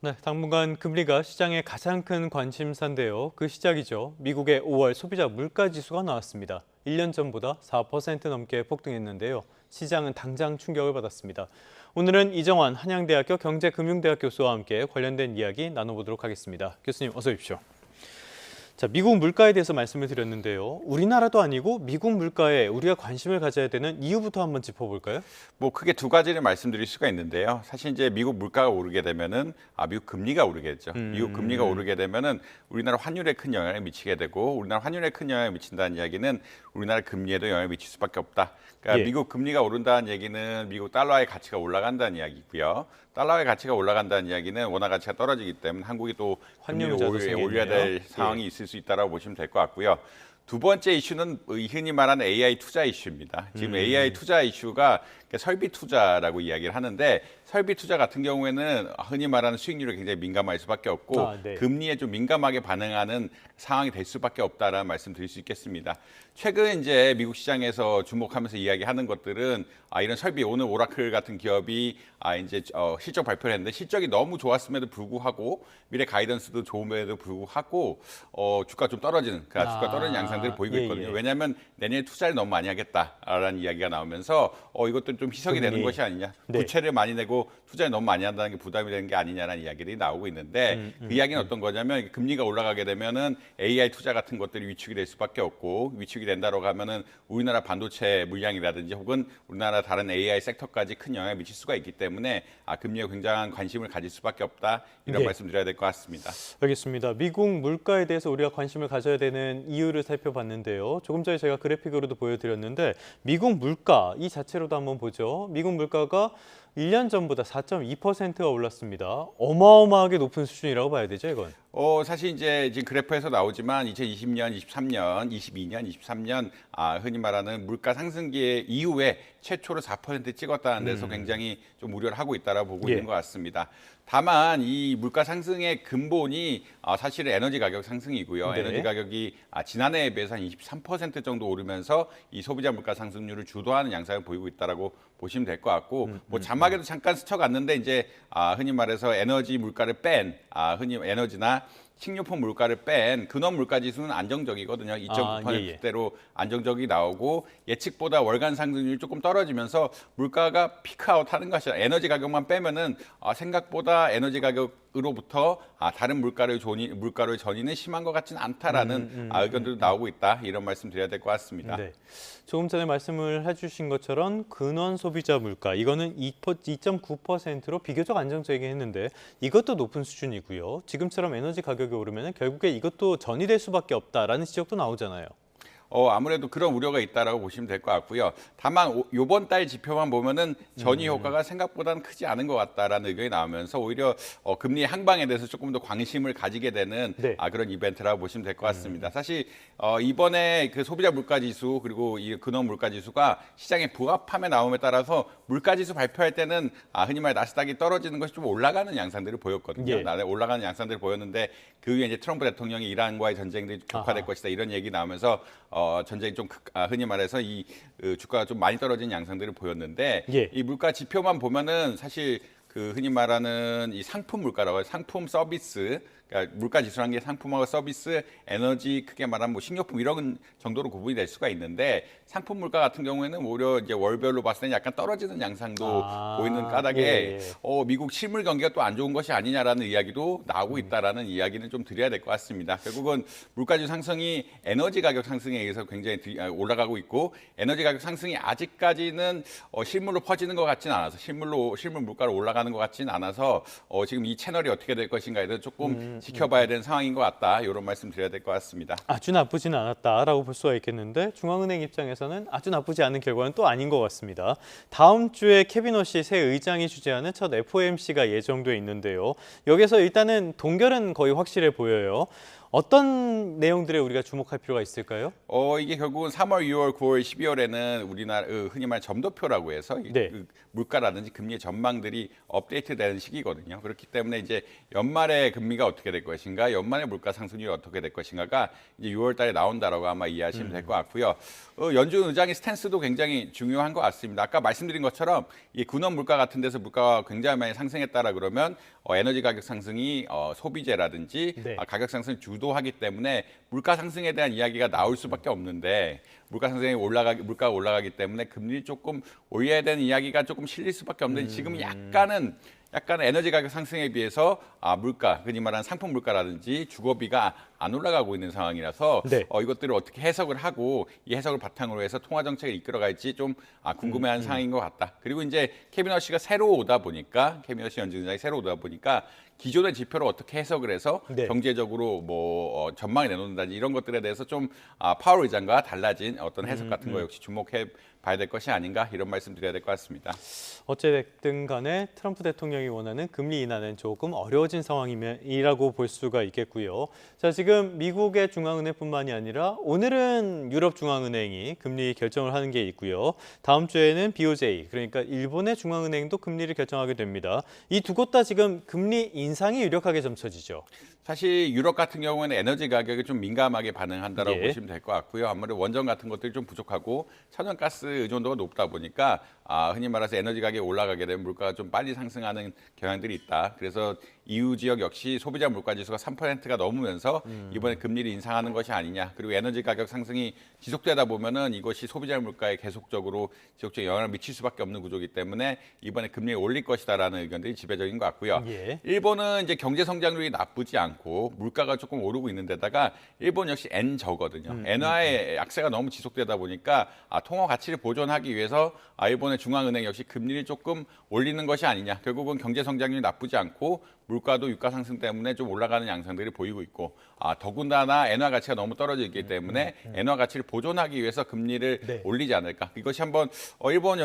네, 당분간 금리가 시장의 가장 큰 관심사인데요. 그 시작이죠. 미국의 5월 소비자 물가 지수가 나왔습니다. 1년 전보다 4% 넘게 폭등했는데요. 시장은 당장 충격을 받았습니다. 오늘은 이정환 한양대학교 경제금융대학 교수와 함께 관련된 이야기 나눠보도록 하겠습니다. 교수님 어서 오십시오. 자, 미국 물가에 대해서 말씀을 드렸는데요. 우리나라도 아니고 미국 물가에 우리가 관심을 가져야 되는 이유부터 한번 짚어볼까요? 뭐 크게 두 가지를 말씀드릴 수가 있는데요. 사실 이제 미국 물가가 오르게 되면은 미국 금리가 오르겠죠. 미국 금리가 오르게 되면은 우리나라 환율에 큰 영향을 미치게 되고 우리나라 환율에 큰 영향을 미친다는 이야기는 우리나라 금리에도 영향을 미칠 수밖에 없다. 그러니까 예. 미국 금리가 오른다는 얘기는 미국 달러의 가치가 올라간다는 이야기고요. 달러의 가치가 올라간다는 이야기는 원화 가치가 떨어지기 때문에 한국이 또 환율 금리를 문제도 올려야 될 생기네요. 상황이 있을 수 있다고 보시면 될 것 같고요. 두 번째 이슈는 흔히 말하는 AI 투자 이슈입니다. 지금 AI 투자 이슈가 설비 투자라고 이야기를 하는데 설비 투자 같은 경우에는 흔히 말하는 수익률에 굉장히 민감할 수밖에 없고 네. 금리에 좀 민감하게 반응하는 상황이 될 수밖에 없다라는 말씀 드릴 수 있겠습니다. 최근 이제 미국 시장에서 주목하면서 이야기하는 것들은 이런 설비 오늘 오라클 같은 기업이 이제 실적 발표를 했는데 실적이 너무 좋았음에도 불구하고 미래 가이던스도 좋음에도 불구하고 주가 좀 떨어지는 주가 떨어지는 양상들을 보이고 있거든요. 왜냐하면 내년에 투자를 너무 많이 하겠다라는 이야기가 나오면서 이것도 좀 희석이 되는 것이 아니냐. 네. 부채를 많이 내고 투자를 너무 많이 한다는 게 부담이 되는 게 아니냐라는 이야기들이 나오고 있는데 그 이야기는 어떤 거냐면 금리가 올라가게 되면은 AI 투자 같은 것들이 위축이 될 수밖에 없고 위축이 된다고 하면은 우리나라 반도체 물량이라든지 혹은 우리나라 다른 AI 섹터까지 큰 영향을 미칠 수가 있기 때문에 금리에 굉장한 관심을 가질 수밖에 없다. 이런 네. 말씀드려야 될 것 같습니다. 알겠습니다. 미국 물가에 대해서 우리가 관심을 가져야 되는 이유를 살펴봤는데요. 조금 전에 제가 그래픽으로도 보여드렸는데 미국 물가 이 자체로도 한번 보죠. 미국 물가가 1년 전보다 4.2%가 올랐습니다. 어마어마하게 높은 수준이라고 봐야 되죠, 이건. 사실 이제 지금 그래프에서 나오지만 2020년, 23년, 22년, 23년 흔히 말하는 물가 상승기 이후에 최초로 4% 찍었다는 데서 굉장히 좀 우려를 하고 있다라고 보고 있는 것 같습니다. 다만 이 물가 상승의 근본이 사실은 에너지 가격 상승이고요. 네. 에너지 가격이 지난해에 비해서 한 23% 정도 오르면서 이 소비자 물가 상승률을 주도하는 양상을 보이고 있다라고 보시면 될 것 같고 뭐 자막에도 잠깐 스쳐갔는데 이제 흔히 말해서 에너지 물가를 뺀 흔히 에너지나 식료품 물가를 뺀 근원 물가 지수는 안정적이거든요. 2.9%대로 안정적이 나오고 예측보다 월간 상승률이 조금 떨어지면서 물가가 피크아웃 하는 것이 에너지 가격만 빼면은 생각보다 에너지 가격으로부터 다른 물가로 전이는 심한 것 같지는 않다라는 의견들도 나오고 있다. 이런 말씀 드려야 될 것 같습니다. 네. 조금 전에 말씀을 해주신 것처럼 근원 소비자 물가 이거는 2.9%로 비교적 안정적이긴 했는데 이것도 높은 수준이고요. 지금처럼 에너지 가격이 오르면 결국에 이것도 전이될 수밖에 없다라는 지적도 나오잖아요. 아무래도 그런 우려가 있다라고 보시면 될 것 같고요. 다만 이번 달 지표만 보면은 전이 효과가 생각보다는 크지 않은 것 같다라는 의견이 나오면서 오히려 금리 항방에 대해서 조금 더 관심을 가지게 되는 그런 이벤트라고 보시면 될 것 같습니다. 사실 이번에 그 소비자 물가 지수 그리고 이 근원 물가 지수가 시장에 부합함에 나옴에 따라서 물가 지수 발표할 때는 흔히 말 나스닥이 떨어지는 것이 좀 올라가는 양상들을 보였거든요. 올라가는 양상들을 보였는데 그 위에 이제 트럼프 대통령이 이란과의 전쟁들이 격화될 것이다 이런 얘기 나오면서 전쟁이 좀 흔히 말해서 이 주가가 좀 많이 떨어진 양상들을 보였는데 이 물가 지표만 보면은 사실 그 흔히 말하는 이 상품 물가라고 해요. 상품 서비스 그러니까 물가 지수라는 게 상품하고 서비스, 에너지, 크게 말하면 뭐 식료품 이런 정도로 구분이 될 수가 있는데 상품 물가 같은 경우에는 오히려 이제 월별로 봤을 때는 약간 떨어지는 양상도 보이는 까닭에 미국 실물 경기가 또 안 좋은 것이 아니냐라는 이야기도 나오고 있다라는 이야기는 좀 드려야 될 것 같습니다. 결국은 물가지수 상승이 에너지 가격 상승에 의해서 굉장히 올라가고 있고 에너지 가격 상승이 아직까지는 실물로 퍼지는 것 같지는 않아서 실물 물가로 올라가는 것 같지는 않아서 지금 이 채널이 어떻게 될 것인가에 대해서 조금 지켜봐야 되는 상황인 것 같다. 이런 말씀 드려야 될 것 같습니다. 아주 나쁘지는 않았다라고 볼 수가 있겠는데 중앙은행 입장에서는 아주 나쁘지 않은 결과는 또 아닌 것 같습니다. 다음 주에 케빈 워시 새 의장이 주재하는 첫 FOMC가 예정돼 있는데요. 여기서 일단은 동결은 거의 확실해 보여요. 어떤 내용들에 우리가 주목할 필요가 있을까요? 이게 결국은 3월, 6월, 9월, 12월에는 우리나라 흔히 말 점도표라고 해서 그 물가라든지 금리의 전망들이 업데이트되는 시기거든요. 그렇기 때문에 이제 연말에 금리가 어떻게 될 것인가, 연말에 물가 상승률이 어떻게 될 것인가가 이제 6월 달에 나온다라고 아마 이해하시면 될 것 같고요. 연준 의장의 스탠스도 굉장히 중요한 것 같습니다. 아까 말씀드린 것처럼 이 근원 물가 같은 데서 물가가 굉장히 많이 상승했다라 그러면 에너지 가격 상승이 소비재라든지 네. 가격 상승을 주도하기 때문에 물가 상승에 대한 이야기가 나올 수밖에 없는데 물가가 올라가기 때문에 금리를 조금 올려야 되는 이야기가 조금 실릴 수밖에 없는데 지금 약간 에너지 가격 상승에 비해서 물가, 흔히 말하는 상품 물가라든지 주거비가 안 올라가고 있는 상황이라서 네. 이것들을 어떻게 해석을 하고 이 해석을 바탕으로 해서 통화 정책을 이끌어갈지 좀 궁금해하는 상황인 것 같다. 그리고 이제 캐비너시가 새로 오다 보니까 캐비너시 연준장이 새로 오다 보니까 기존의 지표를 어떻게 해석을 해서 네. 경제적으로 뭐 전망을 내놓는다든지 이런 것들에 대해서 좀 파월 의장과 달라진 어떤 해석 같은 거 역시 주목해 봐야 될 것이 아닌가 이런 말씀 드려야 될 것 같습니다. 어찌됐든 간에 트럼프 대통령이 원하는 금리 인하는 조금 어려워진 상황이라고 볼 수가 있겠고요. 자, 지금 미국의 중앙은행뿐만이 아니라 오늘은 유럽 중앙은행이 금리 결정을 하는 게 있고요. 다음 주에는 BOJ, 그러니까 일본의 중앙은행도 금리를 결정하게 됩니다. 이 두 곳 다 지금 금리 인상이 유력하게 점쳐지죠. 사실 유럽 같은 경우에는 에너지 가격에 좀 민감하게 반응한다라고 예. 보시면 될 것 같고요. 아무래도 원전 같은 것들이 좀 부족하고 천연가스 의존도가 높다 보니까 흔히 말해서 에너지 가격이 올라가게 되면 물가가 좀 빨리 상승하는 경향들이 있다. 그래서 EU 지역 역시 소비자 물가 지수가 3%가 넘으면서 이번에 금리를 인상하는 것이 아니냐. 그리고 에너지 가격 상승이 지속되다 보면은 이것이 소비자 물가에 계속적으로 지속적인 영향을 미칠 수밖에 없는 구조이기 때문에 이번에 금리를 올릴 것이다라는 의견들이 지배적인 것 같고요. 예. 일본은 이제 경제 성장률이 나쁘지 않고 물가가 조금 오르고 있는 데다가 일본 역시 엔저거든요. 엔화의 약세가 너무 지속되다 보니까 통화 가치를 보존하기 위해서 일본의 중앙은행 역시 금리를 조금 올리는 것이 아니냐. 결국은 경제 성장률이 나쁘지 않고 물가도 유가 상승 때문에 좀 올라가는 양상들이 보이고 있고 더군다나 엔화 가치가 너무 떨어져 있기 때문에 엔화 가치를 보존하기 위해서 금리를 네. 올리지 않을까. 이것이 한번 일본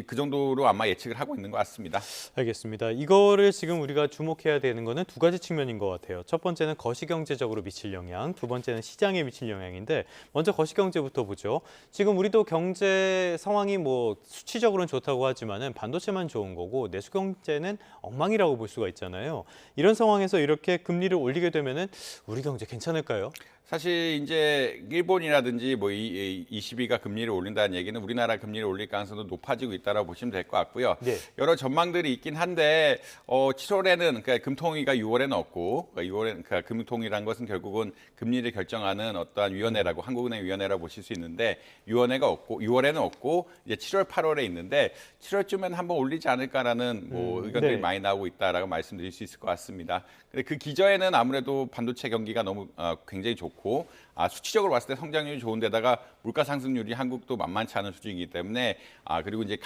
그 정도로 아마 예측을 하고 있는 것 같습니다. 알겠습니다. 이거를 지금 우리가 주목해야 되는 거는 두 가지 측면인 것 같아요. 첫 번째는 거시경제적으로 미칠 영향, 두 번째는 시장에 미칠 영향인데 먼저 거시경제부터 보죠. 지금 우리도 경제 상황이 뭐 수치적으로는 좋다고 하지만은 반도체만 좋은 거고 내수 경제는 엉망이라고 볼 수가 있잖아요. 이런 상황에서 이렇게 금리를 올리게 되면은 우리 경제 괜찮을까요? 사실 이제 일본이라든지 뭐 22가 금리를 올린다는 얘기는 우리나라 금리를 올릴 가능성도 높아지고 있다라고 보시면 될 것 같고요. 네. 여러 전망들이 있긴 한데 7월에는 그러니까 금통위가 6월에는 없고 그러니까 6월에 그러니까 금통위란 것은 결국은 금리를 결정하는 어떠한 위원회라고 한국은행 위원회라고 보실 수 있는데 위원회가 없고 6월에는 없고 이제 7월 8월에 있는데 7월쯤엔 한번 올리지 않을까라는 뭐 의견들이 네. 많이 나오고 있다라고 말씀드릴 수 있을 것 같습니다. 근데 그 기저에는 아무래도 반도체 경기가 너무 굉장히 좋고 수치적으로 봤을 때 성장률이 좋은데다가 물가 상승률이 한국도 만만치 않은 수준이기 때문에 그리고 이제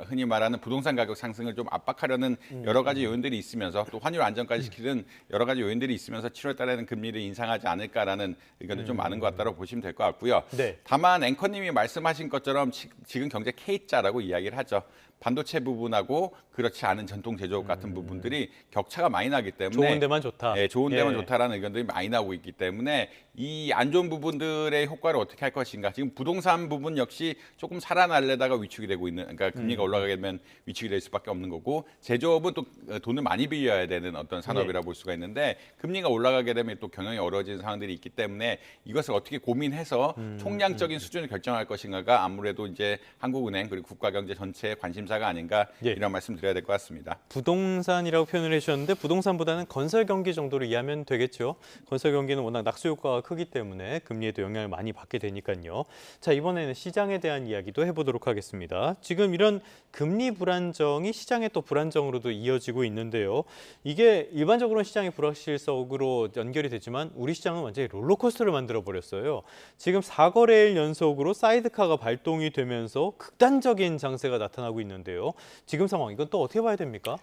흔히 말하는 부동산 가격 상승을 좀 압박하려는 여러 가지 요인들이 있으면서 또 환율 안정까지 시키는 여러 가지 요인들이 있으면서 7월 달에는 금리를 인상하지 않을까라는 의견도 좀 많은 것 같다고 보시면 될 것 같고요. 네. 다만 앵커님이 말씀하신 것처럼 지금 경제 K자라고 이야기를 하죠. 반도체 부분하고 그렇지 않은 전통 제조업 같은 부분들이 격차가 많이 나기 때문에 좋은 데만 좋다. 네, 좋은 데만 예. 좋다라는 의견들이 많이 나오고 있기 때문에 이 안 좋은 부분들의 효과를 어떻게 할 것인가. 지금 부동산 부분 역시 조금 살아날려다가 위축이 되고 있는, 그러니까 금리가 올라가게 되면 위축이 될 수밖에 없는 거고 제조업은 또 돈을 많이 빌려야 되는 어떤 산업이라 볼 수가 있는데 금리가 올라가게 되면 또 경영이 어려워지는 상황들이 있기 때문에 이것을 어떻게 고민해서 총량적인 수준을 결정할 것인가가 아무래도 이제 한국은행 그리고 국가경제 전체의 관심사가 아닌가 예. 이런 말씀 드려야 될 것 같습니다. 부동산이라고 표현을 해주셨는데 부동산보다는 건설 경기 정도로 이해하면 되겠죠. 건설 경기는 워낙 낙수 효과가 크기 때문에 금리에도 영향을 많이 받게 되니까요. 자, 이번에는 시장에 대한 이야기도 해보도록 하겠습니다. 지금 이런 금리 불안정이 시장의 또 불안정으로도 이어지고 있는데요. 이게 일반적으로는 시장의 불확실성으로 연결이 되지만 우리 시장은 완전히 롤러코스터를 만들어 버렸어요. 지금 4거래일 연속으로 사이드카가 발동이 되면서 극단적인 장세가 나타나고 있는데요. 지금 상황 이건 또 어떻게 봐야 됩니까?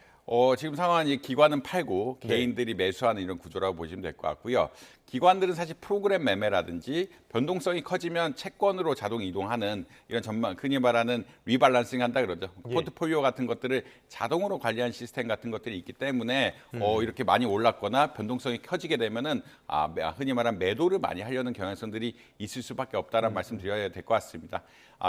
지금 상황은 기관은 팔고 네. 개인들이 매수하는 이런 구조라고 보시면 될 것 같고요. 기관들은 사실 프로그램 매매라든지 변동성이 커지면 채권으로 자동 이동하는 이런 흔히 말하는 리밸런싱 한다 그러죠. 예. 포트폴리오 같은 것들을 자동으로 관리하는 시스템 같은 것들이 있기 때문에 이렇게 많이 올랐거나 변동성이 커지게 되면은 흔히 말하는 매도를 많이 하려는 경향성들이 있을 수밖에 없다라는 말씀 드려야 될 것 같습니다.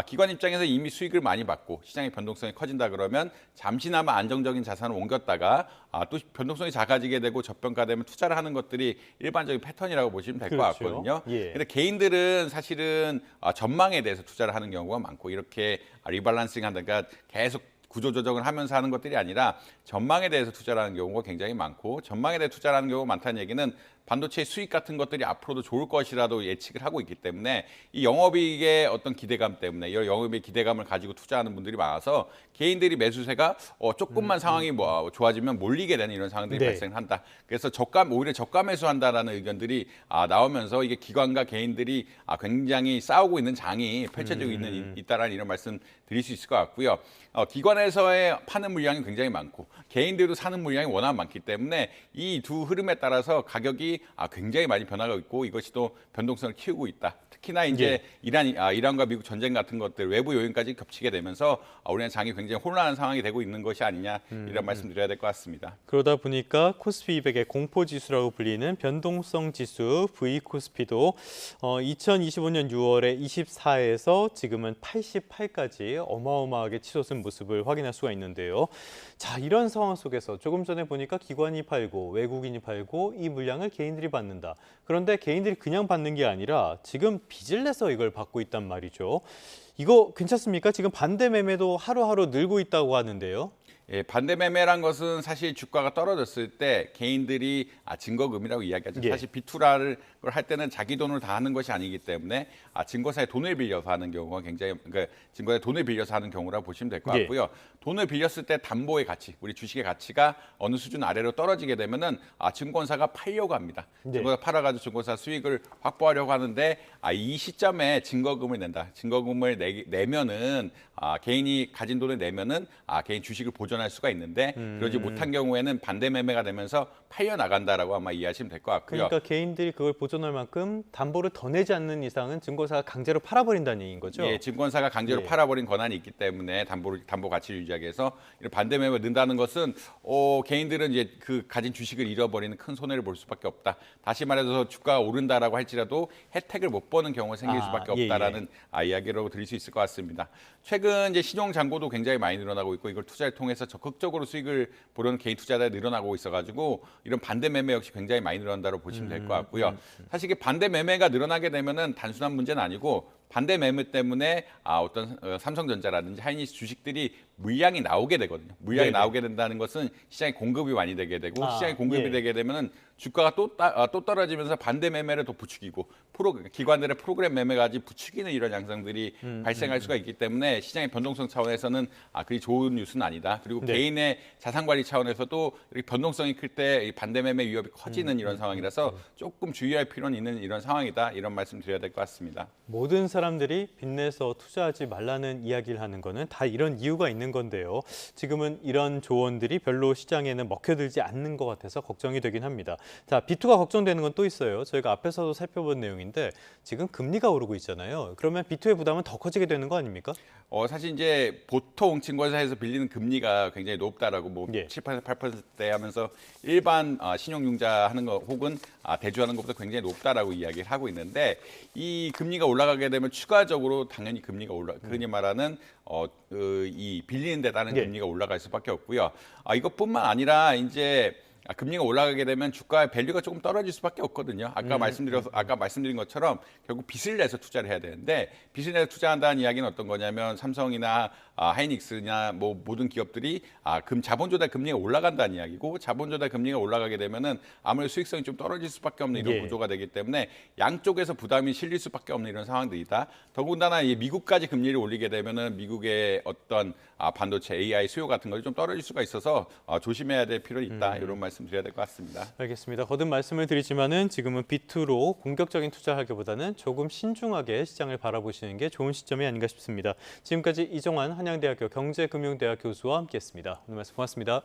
기관 입장에서 이미 수익을 많이 받고 시장의 변동성이 커진다 그러면 잠시나마 안정적인 자산을 옮겼다가 또 변동성이 작아지게 되고 저평가되면 투자를 하는 것들이 일반적인 패턴이라고 보시면 될 것 그렇죠. 같거든요. 예. 근데 개인들은 사실은 전망에 대해서 투자를 하는 경우가 많고 이렇게 리밸런싱 한다, 그러니까 계속 구조조정을 하면서 하는 것들이 아니라 전망에 대해서 투자를 하는 경우가 굉장히 많고, 전망에 대해 투자를 하는 경우가 많다는 얘기는 반도체 수익 같은 것들이 앞으로도 좋을 것이라도 예측을 하고 있기 때문에 이 영업이익의 어떤 기대감 때문에 이 영업이익 기대감을 가지고 투자하는 분들이 많아서 개인들이 매수세가 조금만 상황이 뭐 좋아지면 몰리게 되는 이런 상황들이 네. 발생한다. 그래서 오히려 저가 매수한다라는 의견들이 나오면서 이게 기관과 개인들이 굉장히 싸우고 있는 장이 펼쳐지고 있다라는 이런 말씀 드릴 수 있을 것 같고요. 기관에서의 파는 물량이 굉장히 많고 개인들도 사는 물량이 워낙 많기 때문에 이 두 흐름에 따라서 가격이 굉장히 많이 변화가 있고 이것이 또 변동성을 키우고 있다. 특히나 이제 이란과 미국 전쟁 같은 것들 외부 요인까지 겹치게 되면서 우리나라 장이 굉장히 혼란한 상황이 되고 있는 것이 아니냐 이런 말씀드려야 될 것 같습니다. 그러다 보니까 코스피 200의 공포지수라고 불리는 변동성 지수 V코스피도 2025년 6월에 24에서 지금은 88까지 어마어마하게 치솟은 모습을 확인할 수가 있는데요. 자, 이런 상황 속에서 조금 전에 보니까 기관이 팔고 외국인이 팔고 이 물량을 개인들이 받는다. 그런데 개인들이 그냥 받는 게 아니라 지금 빚을 내서 이걸 받고 있단 말이죠. 이거 괜찮습니까? 지금 반대 매매도 하루하루 늘고 있다고 하는데요. 예, 반대 매매란 것은 사실 주가가 떨어졌을 때 개인들이 증거금이라고 이야기하죠. 예. 사실 비투라를 할 때는 자기 돈을 다 하는 것이 아니기 때문에 증권사에 돈을 빌려서 하는 경우가 굉장히 그러니까 증권사에 돈을 빌려서 하는 경우라고 보시면 될 것 예. 같고요. 돈을 빌렸을 때 담보의 가치, 우리 주식의 가치가 어느 수준 아래로 떨어지게 되면은 증권사가 팔려고 합니다. 네. 증권사 팔아가지고 증권사 수익을 확보하려고 하는데 이 시점에 증거금을 낸다. 증거금을 내면은 개인이 가진 돈을 내면은 개인 주식을 보존할 수가 있는데 그러지 못한 경우에는 반대 매매가 되면서 팔려 나간다라고 아마 이해하시면 될 것 같고요. 그러니까 개인들이 그걸 보존할 만큼 담보를 더 내지 않는 이상은 증권사가 강제로 팔아버린다는 얘기인 거죠? 예, 증권사가 강제로 예. 팔아버린 권한이 있기 때문에 담보 가치를 유지하기 위해서 이런 반대 매매가 는다는 것은 개인들은 이제 그 가진 주식을 잃어버리는 큰 손해를 볼 수밖에 없다. 다시 말해서 주가가 오른다라고 할지라도 혜택을 못 보는 경우가 생길 수밖에 없다라는 이야기로 드릴 수 있을 것 같습니다. 최근 이제 신용 잔고도 굉장히 많이 늘어나고 있고 이걸 투자를 통해서 적극적으로 수익을 보려는 개인 투자자들이 늘어나고 있어가지고 이런 반대 매매 역시 굉장히 많이 늘어난다고 보시면 될 것 같고요. 사실 이게 반대 매매가 늘어나게 되면은 단순한 문제는 아니고 반대 매매 때문에 어떤 삼성전자라든지 하이닉스 주식들이 물량이 나오게 되거든요. 물량이 네네. 나오게 된다는 것은 시장에 공급이 많이 되게 되고 시장에 공급이 예. 되게 되면은 주가가 또 떨어지면서 반대 매매를 더 부추기고 기관들의 프로그램 매매까지 부추기는 이런 양상들이 발생할 수가 있기 때문에 시장의 변동성 차원에서는 그리 좋은 뉴스는 아니다. 그리고 네. 개인의 자산 관리 차원에서도 이렇게 변동성이 클 때 반대 매매 위협이 커지는 이런 상황이라서 조금 주의할 필요는 있는 이런 상황이다. 이런 말씀 드려야 될 것 같습니다. 모든 사람들이 빚내서 투자하지 말라는 이야기를 하는 거는 다 이런 이유가 있는 건데요. 지금은 이런 조언들이 별로 시장에는 먹혀들지 않는 것 같아서 걱정이 되긴 합니다. 자, B2가 걱정되는 건 또 있어요. 저희가 앞에서도 살펴본 내용인데 지금 금리가 오르고 있잖아요. 그러면 B2의 부담은 더 커지게 되는 거 아닙니까? 사실 이제 보통 증권사에서 빌리는 금리가 굉장히 높다라고 뭐 예. 7%, 8%대 하면서 일반 신용융자 하는 거 혹은 대주하는 것보다 굉장히 높다라고 이야기를 하고 있는데 이 금리가 올라가게 되면 추가적으로 당연히 금리가 흔히 말하는 이 빌리는 데 따른 예. 금리가 올라갈 수밖에 없고요. 이것뿐만 아니라 이제 금리가 올라가게 되면 주가의 밸류가 조금 떨어질 수밖에 없거든요. 아까 말씀드린 것처럼 결국 빚을 내서 투자를 해야 되는데 빚을 내서 투자한다는 이야기는 어떤 거냐면 삼성이나 하이닉스나 뭐 모든 기업들이 자본 조달 금리가 올라간다는 이야기고 자본 조달 금리가 올라가게 되면은 아무래도 수익성이 좀 떨어질 수밖에 없는 이런 예. 구조가 되기 때문에 양쪽에서 부담이 실릴 수밖에 없는 이런 상황들이다. 더군다나 이 미국까지 금리를 올리게 되면은 미국의 어떤 반도체 AI 수요 같은 것이 좀 떨어질 수가 있어서 조심해야 될 필요는 있다. 이런 말씀드려야 될 것 같습니다. 알겠습니다. 거듭 말씀을 드리지만은 지금은 B2로 공격적인 투자하기보다는 조금 신중하게 시장을 바라보시는 게 좋은 시점이 아닌가 싶습니다. 지금까지 이종환 한양대학교 경제금융대학 교수와 함께했습니다. 오늘 말씀 고맙습니다.